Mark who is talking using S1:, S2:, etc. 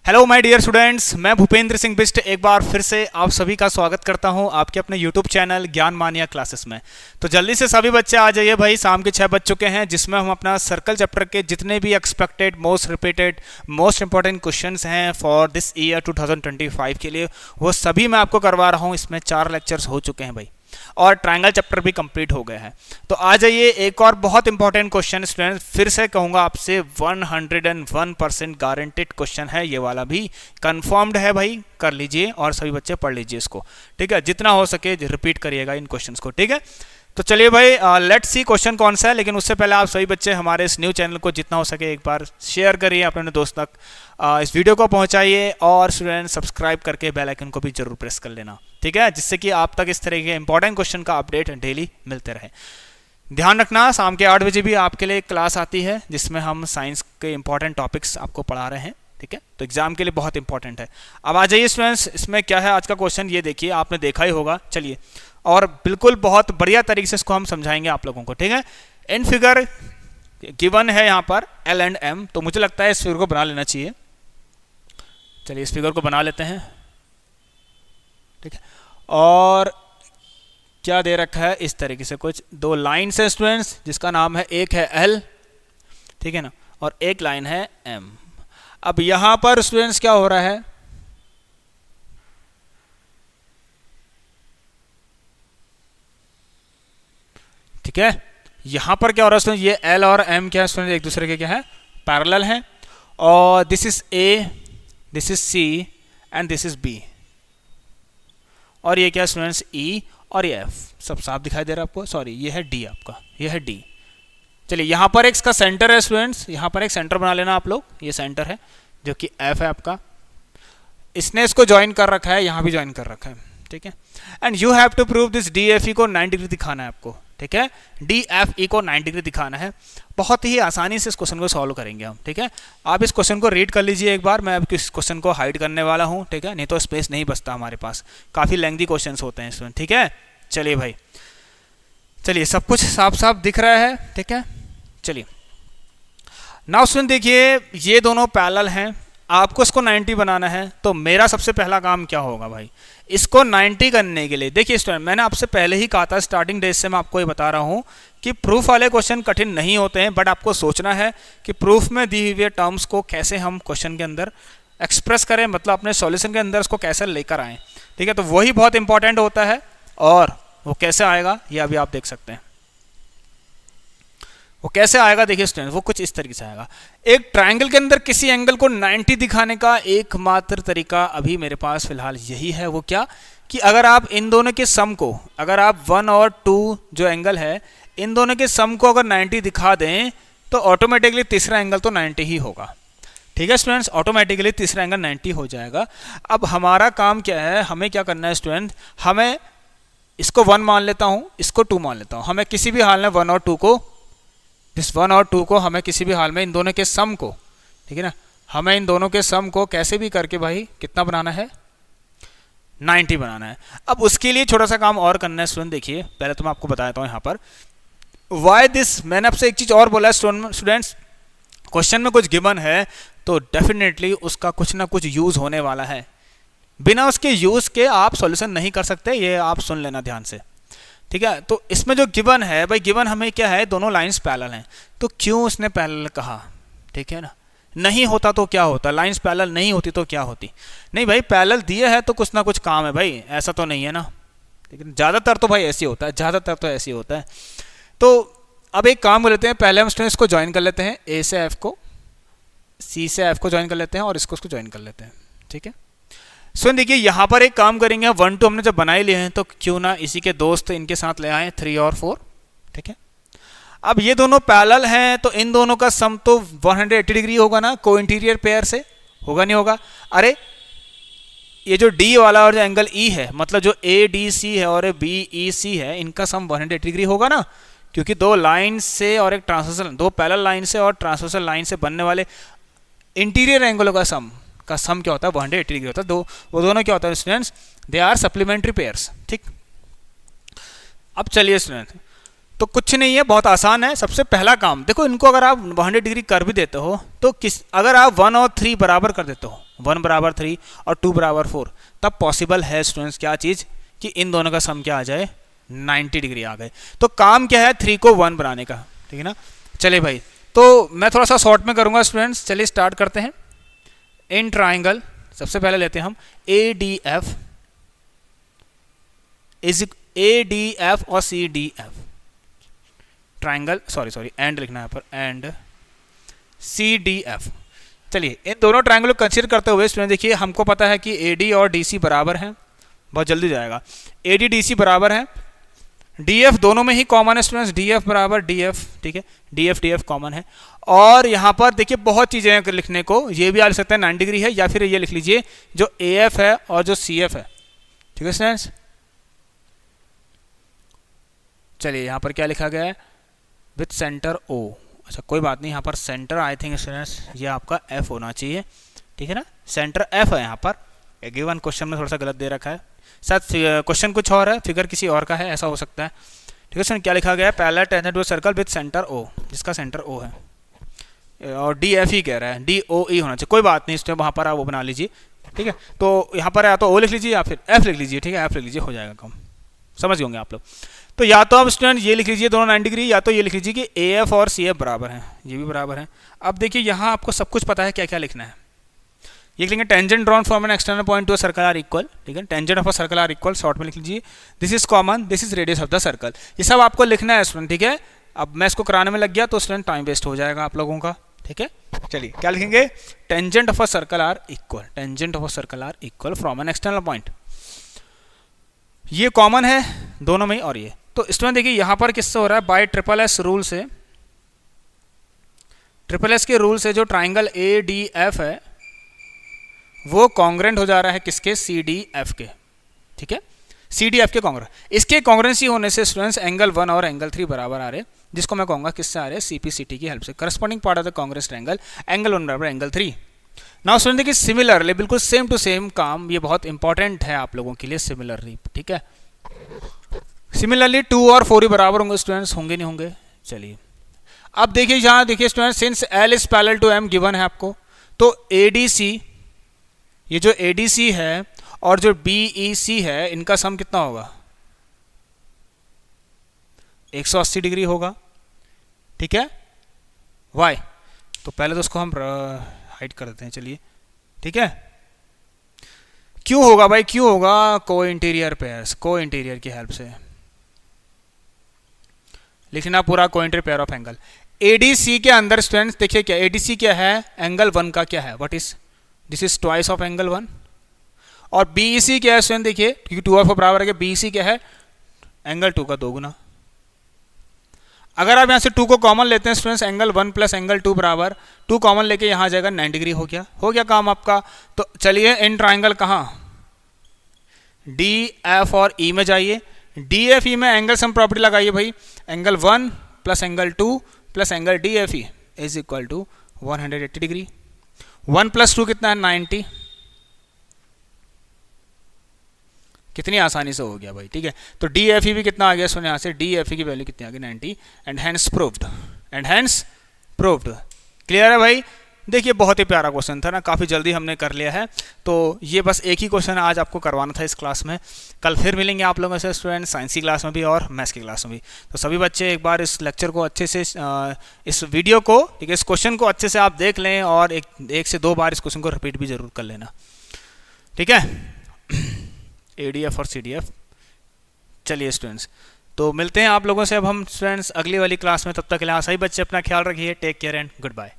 S1: Hello my dear students, मैं भूपेंद्र सिंह बिष्ट एक बार फिर से आप सभी का स्वागत करता हूं आपके अपने यूट्यूब चैनल ज्ञान मानिया क्लासेस में। तो जल्दी से सभी बच्चे आ जाइए भाई, शाम के 6 बज चुके हैं, जिसमें हम अपना सर्कल चैप्टर के जितने भी expected most repeated most important questions हैं फॉर दिस ईयर 2025 के लिए वो सभी मैं आपको करवा रहा हूँ। इसमें 4 लेक्चर्स हो चुके हैं भाई और ट्रायंगल चैप्टर भी कंप्लीट हो गया है। तो आ जाइए, एक और बहुत इंपॉर्टेंट क्वेश्चन स्टूडेंट्स, फिर से कहूंगा आपसे 101% गारंटेड क्वेश्चन है, ये वाला भी कंफर्म्ड है भाई। कर लीजिए और सभी बच्चे पढ़ लीजिए इसको, ठीक है। जितना हो सके रिपीट करिएगा इन क्वेश्चंस को, ठीक है। तो चलिए भाई, लेट्स सी क्वेश्चन कौन सा है। लेकिन उससे पहले आप सभी बच्चे हमारे इस न्यू चैनल को जितना हो सके एक बार शेयर करिए अपने दोस्त तक, इस वीडियो को पहुंचाइए और स्टूडेंट सब्सक्राइब करके बेल आइकन को भी जरूर प्रेस कर लेना, ठीक है, जिससे कि आप तक इस तरह के इंपॉर्टेंट क्वेश्चन का अपडेट डेली मिलते रहे। ध्यान रखना, शाम के 8 बजे भी आपके लिए क्लास आती है जिसमें हम साइंस के इंपॉर्टेंट टॉपिक्स आपको पढ़ा रहे हैं, ठीक है। तो एग्जाम के लिए बहुत इंपॉर्टेंट है। अब आ जाइए स्टूडेंट्स, इसमें क्या है आज का क्वेश्चन, ये देखिए, आपने देखा ही होगा। चलिए, और बिल्कुल बहुत बढ़िया तरीके से इसको हम समझाएंगे आप लोगों को, ठीक है। इन फिगर गिवन है यहाँ पर L एंड M, तो मुझे लगता है इस फिगर को बना लेना चाहिए। चलिए इस फिगर को बना लेते हैं, ठीक है। और क्या दे रखा है इस तरीके से, कुछ 2 लाइन्स है स्टूडेंट्स, जिसका नाम है, एक है L, ठीक है ना, और एक लाइन है M। अब यहां पर स्टूडेंट्स क्या हो रहा है, ठीक है, यहां पर क्या हो रहा है स्टूडेंट, ये L और M क्या है स्टूडेंट, एक दूसरे के क्या है, पैरेलल हैं। और this is A, this is C and this is B। और ये क्या स्टूडेंट्स, E और ये F। सब साफ दिखाई दे रहा है आपको, सॉरी ये है D आपका, ये है D। चलिए यहाँ पर एक इसका सेंटर है स्टूडेंट्स, यहाँ पर एक सेंटर बना लेना आप लोग, ये सेंटर है जो कि F है आपका। इसने इसको ज्वाइन कर रखा है, यहाँ भी ज्वाइन कर रखा है, ठीक है। And you have to prove this DFE को 90 डिग्री दिखाना है आपको, ठीक है। DFE को 90 डिग्री दिखाना है। बहुत ही आसानी से इस क्वेश्चन को सॉल्व करेंगे हम, ठीक है। आप इस क्वेश्चन को रीड कर लीजिए एक बार, मैं अब इस क्वेश्चन को हाइड करने वाला हूँ, ठीक है, नहीं तो स्पेस नहीं बचता हमारे पास, काफ़ी लेंथी क्वेश्चन होते हैं इसमें, ठीक है। चलिए भाई, चलिए सब कुछ साफ साफ दिख रहा है, ठीक है। चलिए नाउ स्टूडेंट देखिए, ये दोनों पैरेलल हैं, आपको इसको 90 बनाना है। तो मेरा सबसे पहला काम क्या होगा भाई, इसको 90 करने के लिए देखिए स्टूडेंट, मैंने आपसे पहले ही कहा था, स्टार्टिंग डेज से मैं आपको ये बता रहा हूँ कि प्रूफ वाले क्वेश्चन कठिन नहीं होते हैं, बट आपको सोचना है कि प्रूफ में दी हुई टर्म्स को कैसे हम क्वेश्चन के अंदर एक्सप्रेस करें, मतलब अपने सॉल्यूशन के अंदर उसको कैसे लेकर आएँ, ठीक है। तो वही बहुत इंपॉर्टेंट होता है, और वो कैसे आएगा ये अभी आप देख सकते हैं। वो कैसे आएगा देखिए स्टूडेंट, वो कुछ इस तरीके से आएगा। एक ट्रायंगल के अंदर किसी एंगल को 90 दिखाने का एकमात्र तरीका अभी मेरे पास फिलहाल यही है। वो क्या, कि अगर आप इन दोनों के सम को, अगर आप 1 और 2 जो एंगल है, इन दोनों के सम को अगर 90 दिखा दें तो ऑटोमेटिकली तीसरा एंगल तो 90 ही होगा, ठीक है स्टूडेंट्स। ऑटोमेटिकली तीसरा एंगल 90 हो जाएगा। अब हमारा काम क्या है, हमें क्या करना है स्टूडेंट, हमें इसको 1 मान लेता हूँ, इसको 2 मान लेता हूँ, हमें किसी भी हाल में 1 और 2 को, इस 1 और 2 को हमें किसी भी हाल में इन दोनों के सम को, ठीक है ना, हमें इन दोनों के सम को कैसे भी करके भाई कितना बनाना है, 90 बनाना है। अब उसके लिए छोटा सा काम और करना है स्टूडेंट, देखिए पहले तो मैं आपको बता देता हूँ यहाँ पर वाई दिस। मैंने आपसे एक चीज़ और बोला है स्टूडेंट्स, क्वेश्चन में कुछ गिवन है तो डेफिनेटली उसका कुछ ना कुछ यूज़ होने वाला है, बिना उसके यूज़ के आप सॉल्यूशन नहीं कर सकते, ये आप सुन लेना ध्यान से, ठीक है। तो इसमें जो गिवन है भाई, गिवन हमें क्या है, दोनों लाइंस पैरेलल हैं, तो क्यों उसने पैरेलल कहा, ठीक है ना। नहीं होता तो क्या होता, लाइंस पैरेलल नहीं होती तो क्या होती, नहीं भाई पैरेलल दिए है तो कुछ ना कुछ काम है भाई, ऐसा तो नहीं है ना, लेकिन ज़्यादातर तो भाई ऐसे होता है, ज़्यादातर तो ऐसे होता है। तो अब एक काम कर लेते हैं, पहले हम स्टूडेंट्स को ज्वाइन कर लेते हैं, A से F को, C से F को ज्वाइन कर लेते हैं और इसको ज्वाइन कर लेते हैं, ठीक है। सो देखिए यहाँ पर एक काम करेंगे, 1 2 हमने जब बनाए लिए हैं तो क्यों ना इसी के दोस्त इनके साथ ले आए 3 और 4, ठीक है। अब ये दोनों पैरेलल हैं तो इन दोनों का सम तो 180 डिग्री होगा ना, को इंटीरियर पेयर से, होगा नहीं होगा। अरे ये जो D वाला और जो एंगल E है, मतलब जो ADC है और BEC है, इनका सम 180 डिग्री होगा ना, क्योंकि 2 लाइन से और एक ट्रांसवर्सल, 2 पैरेलल लाइन से और ट्रांसवर्सल लाइन से बनने वाले इंटीरियर एंगलों का सम क्या होता है, 180 डिग्री होता है। वो दोनों क्या होता है students, they are supplementary pairs, ठीक। अब चलिए स्टूडेंट, तो कुछ नहीं है, बहुत आसान है। सबसे पहला काम देखो, इनको अगर आप 100 डिग्री कर भी देते हो तो अगर आप 1 और 3 बराबर कर देते हो, 1 बराबर 3 और 2 बराबर 4, तब पॉसिबल है स्टूडेंट्स क्या चीज़ कि इन दोनों का सम क्या आ जाए, 90 डिग्री आ गए। तो काम क्या है 3 को 1 बनाने का, ठीक है ना। चलिए भाई, तो मैं थोड़ा सा शॉर्ट में करूँगा स्टूडेंट्स। चलिए स्टार्ट करते हैं। इन ट्राइंगल सबसे पहले लेते हैं हम ADF और CDF ट्राइंगल, सॉरी एंड लिखना है यहाँ पर, एंड CDF। चलिए इन दोनों ट्राइंगल को कंसीडर करते हुए स्टूडेंट देखिए, हमको पता है कि AD और DC बराबर हैं, बहुत जल्दी जाएगा। AD DC बराबर है, DF दोनों में ही कॉमन है स्टूडेंट्स, DF बराबर DF, ठीक है, DF कॉमन है। और यहाँ पर देखिए बहुत चीज़ें हैं लिखने को, ये भी आ सकते हैं 90 डिग्री है, या फिर ये लिख लीजिए जो AF है और जो CF है, ठीक है स्टूडेंट्स। चलिए यहाँ पर क्या लिखा गया है, विथ सेंटर O। अच्छा कोई बात नहीं, यहाँ पर सेंटर आई थिंक स्टूडेंट्स ये आपका F होना चाहिए, ठीक है ना, सेंटर F है यहाँ पर। गिवन क्वेश्चन में थोड़ा सा गलत दे रखा है, शायद क्वेश्चन कुछ और है, फिगर किसी और का है, ऐसा हो सकता है, ठीक है सर। क्या लिखा गया है, parallel tangent to circle with centre O, जिसका सेंटर O है, और DF ही कह रहा है, DOE होना चाहिए, कोई बात नहीं, इसमें वहाँ पर आप वो बना लीजिए, ठीक है। तो यहाँ पर या तो O लिख लीजिए या फिर F लिख लीजिए, ठीक है, F लिख लीजिए, हो जाएगा कम, समझ होंगे आप लोग। तो या तो आप स्टूडेंट ये लिख लीजिए दोनों 90 डिग्री, या तो ये लिख लीजिए कि AF और CF बराबर हैं, ये भी बराबर हैं। अब देखिए यहाँ आपको सब कुछ पता है क्या क्या लिखना है। ये लिखेंगे tangent drawn from an external point to a circle are equal, ठीक है, tangent of a circle are equal, short में लिख लीजिए। This is common, this is radius of the circle, ये सब आपको लिखना है स्टूडेंट, ठीक है। अब मैं इसको कराने में लग गया तो स्टूडेंट टाइम वेस्ट हो जाएगा आप लोगों का, ठीक है। चलिए क्या लिखेंगे, tangent of a circle are equal, tangent of a circle are equal from an external point, ये कॉमन है दोनों में। और ये तो स्टूडेंट देखिए यहाँ पर किससे हो रहा है, बाय SSS रूल से, SSS के रूल से जो ट्राइंगल ADF है वो कॉन्ग्रेंट हो जा रहा है किसके, CDF के, ठीक है, CDF के कॉन्ग्रेंट। इसके कॉन्ग्रेंसी होने से स्टूडेंट्स एंगल 1 और एंगल 3 बराबर आ रहे, जिसको मैं कहूँगा किससे आ रहे, CPCT की हेल्प से। Corresponding part of the congruence triangle, angle 1 बराबर एंगल 3। नाउ स्टूडेंट देखिए सिमिलरली, बिल्कुल सेम टू सेम काम, ये बहुत इंपॉर्टेंट है आप लोगों के लिए, सिमिलरली, ठीक है। सिमिलरली 2 और 4 ही बराबर होंगे स्टूडेंट्स, होंगे नहीं होंगे। चलिए अब देखिए यहाँ देखिए students, since L is parallel to M given है आपको, तो ADC, ये जो ADC है और जो BEC है, इनका सम कितना होगा, 180 डिग्री होगा, ठीक है। वाई तो पहले तो उसको हम हाइड कर देते हैं, चलिए, ठीक है। क्यों होगा भाई, क्यों होगा, को इंटीरियर पेयर्स, को इंटीरियर की हेल्प से लिखना पूरा को interior pair of angle. ADC के अंदर स्टूडेंट्स देखिए क्या, ADC क्या है, एंगल 1 का क्या है, what is, this is twice of angle 1। और BEC क्या है स्टूडेंट देखिए, क्योंकि 2 और 4 बराबर है, BEC क्या है, एंगल 2 का 2 गुना। अगर आप यहाँ से 2 को कॉमन लेते हैं स्टूडेंट्स, एंगल 1 प्लस एंगल 2 बराबर, 2 कॉमन लेके यहाँ आ जाएगा 90 डिग्री, हो गया काम आपका। तो चलिए इन ट्राइंगल कहाँ, DF और E में जाइए, DFE में एंगल सम प्रॉपर्टी लगाइए भाई, angle 1 plus angle 2 plus angle DFE is equal to 180 degree. 1 plus 2 कितना है, 90, कितनी आसानी से हो गया भाई, ठीक है। तो DFE भी कितना आ गया, सुने यहाँ से DFE की वैल्यू कितनी आ गई, 90, and hence proved, and hence proved. Clear है भाई। देखिए बहुत ही प्यारा क्वेश्चन था ना, काफ़ी जल्दी हमने कर लिया है। तो ये बस एक ही क्वेश्चन आज आपको करवाना था इस क्लास में। कल फिर मिलेंगे आप लोगों से स्टूडेंट, साइंस की क्लास में भी और मैथ्स की क्लास में भी। तो सभी बच्चे एक बार इस लेक्चर को अच्छे से, इस वीडियो को, ठीक है, इस क्वेश्चन को अच्छे से आप देख लें, और एक से 2 बार इस क्वेश्चन को रिपीट भी जरूर कर लेना, ठीक है। ADF और CDF। चलिए स्टूडेंट्स, तो मिलते हैं आप लोगों से अब हम स्टूडेंट्स अगली वाली क्लास में। तब तक के लिए सभी बच्चे अपना ख्याल रखिए, take care and good bye.